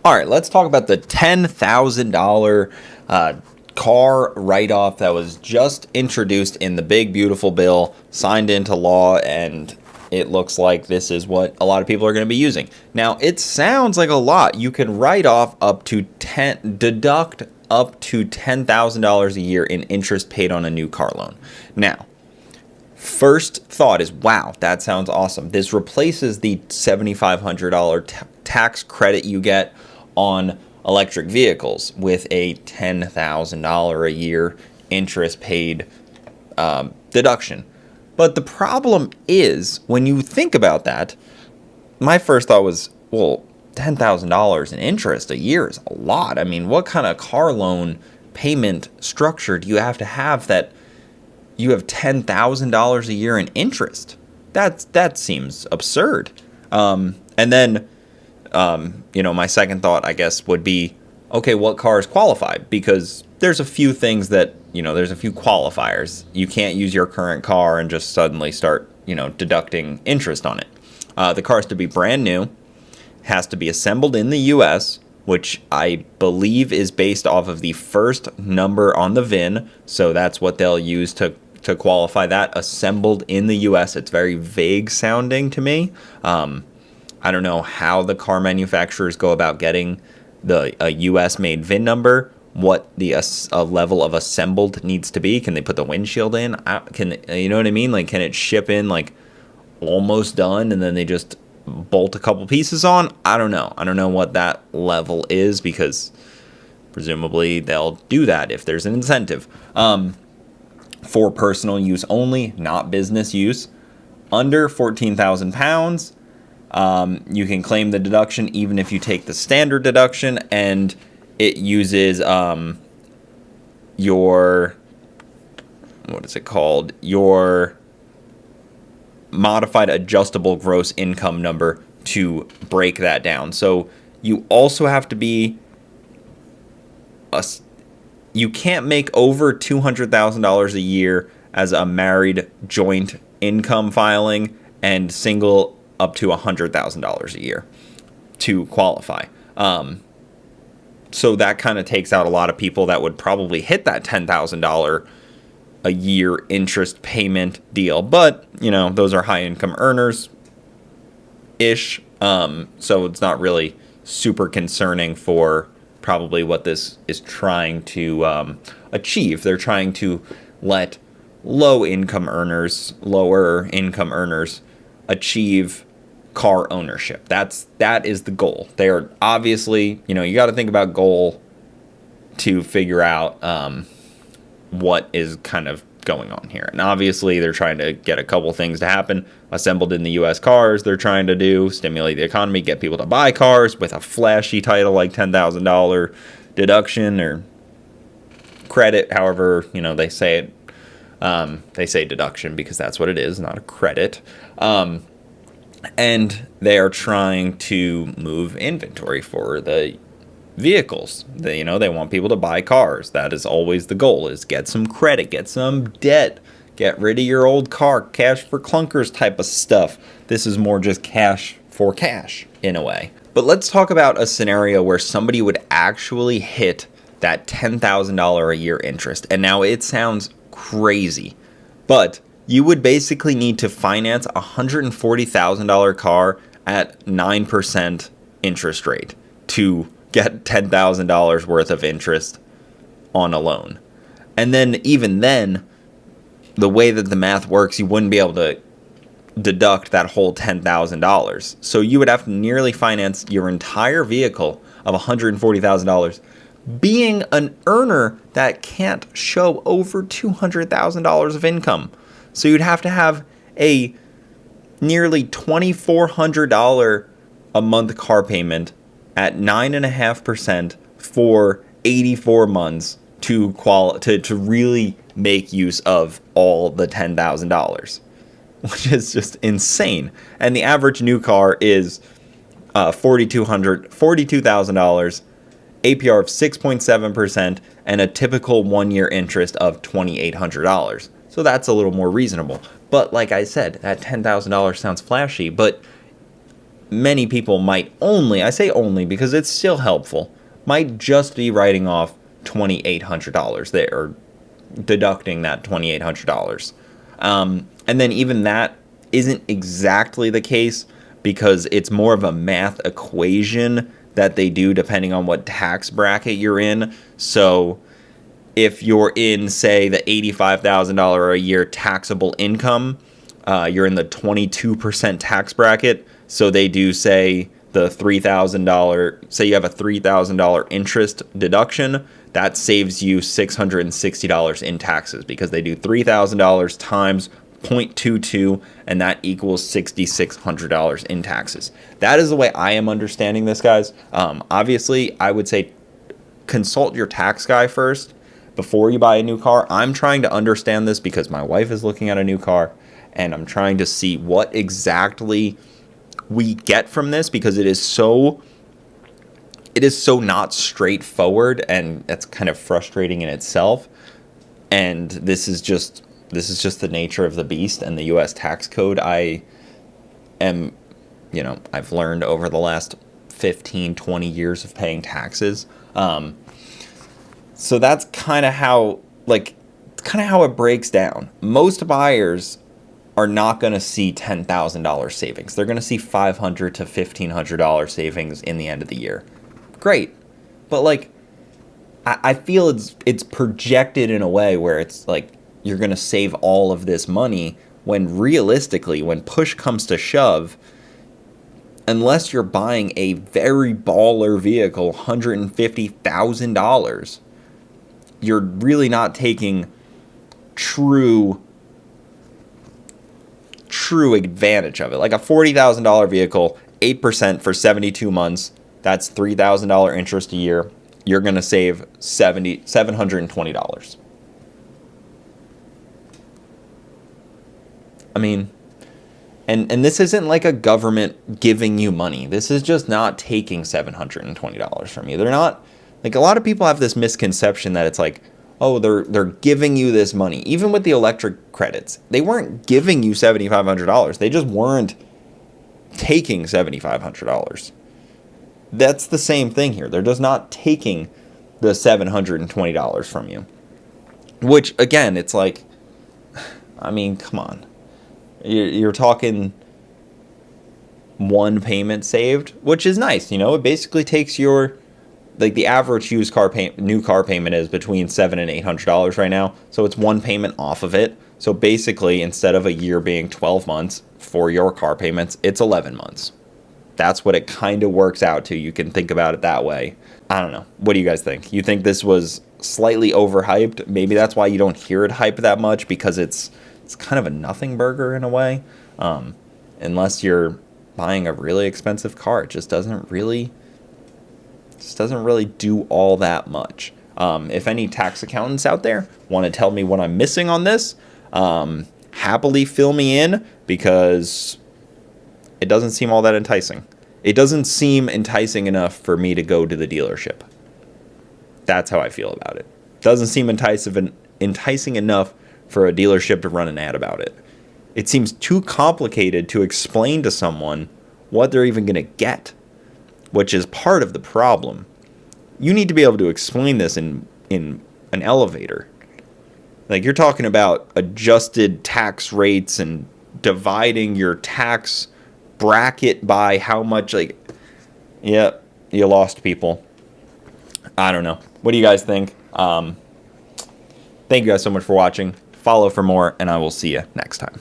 All right, let's talk about the $10,000 car write-off that was just introduced in the big, beautiful bill, signed into law, and it looks like this is what a lot of people are going to be using. Now, it sounds like a lot. You can write off deduct up to $10,000 a year in interest paid on a new car loan. Now, first thought is, wow, that sounds awesome. This replaces the $7,500 tax credit you get on electric vehicles with a $10,000 a year interest paid deduction. But the problem is, when you think about that, my first thought was, well, $10,000 in interest a year is a lot. I mean, what kind of car loan payment structure do you have to have that you have $10,000 a year in interest? That seems absurd. And then, my second thought, I guess, would be, okay, what cars qualify? Because there's a few things that, there's a few qualifiers. You can't use your current car and just suddenly start, deducting interest on it. The car has to be brand new, has to be assembled in the U.S., which I believe is based off of the first number on the VIN. So that's what they'll use to qualify that. Assembled in the U.S. It's very vague sounding to me. I don't know how the car manufacturers go about getting a U.S. made VIN number, what the level of assembled needs to be. Can they put the windshield in? You know what I mean? Like, can it ship in like almost done and then they just bolt a couple pieces on? I don't know. I don't know what that level is, because presumably they'll do that if there's an incentive. For personal use only, not business use. Under 14,000 pounds, you can claim the deduction even if you take the standard deduction, and it uses your modified adjustable gross income number to break that down. So you also have to be you can't make over $200,000 a year as a married joint income filing, and single up to $100,000 a year to qualify. So that kind of takes out a lot of people that would probably hit that $10,000 a year interest payment deal. But, those are high income earners ish. So it's not really super concerning for probably what this is trying to achieve. They're trying to let lower income earners achieve car ownership. That is the goal. They are obviously, you got to think about goal to figure out what is kind of going on here. And obviously they're trying to get a couple things to happen. Assembled in the U.S. cars, they're trying to do stimulate the economy, get people to buy cars with a flashy title like $10,000 deduction or credit, however they say it. They say deduction because that's what it is, not a credit. And they are trying to move inventory for the vehicles. They want people to buy cars. That is always the goal, is get some credit, get some debt, get rid of your old car, cash for clunkers type of stuff. This is more just cash for cash in a way. But let's talk about a scenario where somebody would actually hit that $10,000 a year interest. And now it sounds crazy, but you would basically need to finance a $140,000 car at 9% interest rate to get $10,000 worth of interest on a loan. And then even then, the way that the math works, you wouldn't be able to deduct that whole $10,000. So you would have to nearly finance your entire vehicle of $140,000, being an earner that can't show over $200,000 of income. So you'd have to have a nearly $2,400 a month car payment at 9.5% for 84 months to really make use of all the $10,000, which is just insane. And the average new car is $42,000, APR of 6.7%, and a typical 1-year interest of $2,800. So that's a little more reasonable. But like I said, that $10,000 sounds flashy, but many people might only, I say only because it's still helpful, might just be writing off $2,800 there, or deducting that $2,800. And then even that isn't exactly the case because it's more of a math equation that they do depending on what tax bracket you're in. So if you're in, say, the $85,000 a year taxable income, you're in the 22% tax bracket. So they do say the $3,000, say you have a $3,000 interest deduction, that saves you $660 in taxes because they do $3,000 times 0.22, and that equals $6,600 in taxes. That is the way I am understanding this, guys. Obviously, I would say consult your tax guy first before you buy a new car. I'm trying to understand this because my wife is looking at a new car, and I'm trying to see what exactly we get from this because it is so not straightforward, and that's kind of frustrating in itself. And this is just the nature of the beast and the U.S. tax code. I've learned over the last 15, 20 years of paying taxes. So that's kind of how it breaks down. Most buyers are not going to see $10,000 savings. They're going to see $500 to $1,500 savings in the end of the year. Great. But like, I feel it's projected in a way where it's like you're going to save all of this money when realistically, when push comes to shove, unless you're buying a very baller vehicle, $150,000, you're really not taking true advantage of it. Like a $40,000 vehicle, 8% for 72 months, that's $3,000 interest a year. You're going to save $720. I mean, and this isn't like a government giving you money. This is just not taking $720 from you. They're not, like, a lot of people have this misconception that it's like, oh, they're giving you this money. Even with the electric credits, they weren't giving you $7,500. They just weren't taking $7,500. That's the same thing here. They're just not taking the $720 from you. Which, again, it's like, I mean, come on. You're talking one payment saved, which is nice. It basically takes your, like, the average new car payment is between $700 and $800 right now. So it's one payment off of it. So basically, instead of a year being 12 months for your car payments, it's 11 months. That's what it kind of works out to. You can think about it that way. I don't know. What do you guys think? You think this was slightly overhyped? Maybe that's why you don't hear it hyped that much, because it's kind of a nothing burger in a way. Unless you're buying a really expensive car, it just doesn't really do all that much. If any tax accountants out there want to tell me what I'm missing on this, happily fill me in, because it doesn't seem all that enticing. It doesn't seem enticing enough for me to go to the dealership. That's how I feel about it. Doesn't seem enticing enough for a dealership to run an ad about it. It seems too complicated to explain to someone what they're even going to get, which is part of the problem. You need to be able to explain this in an elevator. Like, you're talking about adjusted tax rates and dividing your tax bracket by how much, like, yeah, you lost people. I don't know. What do you guys think? Thank you guys so much for watching. Follow for more, and I will see you next time.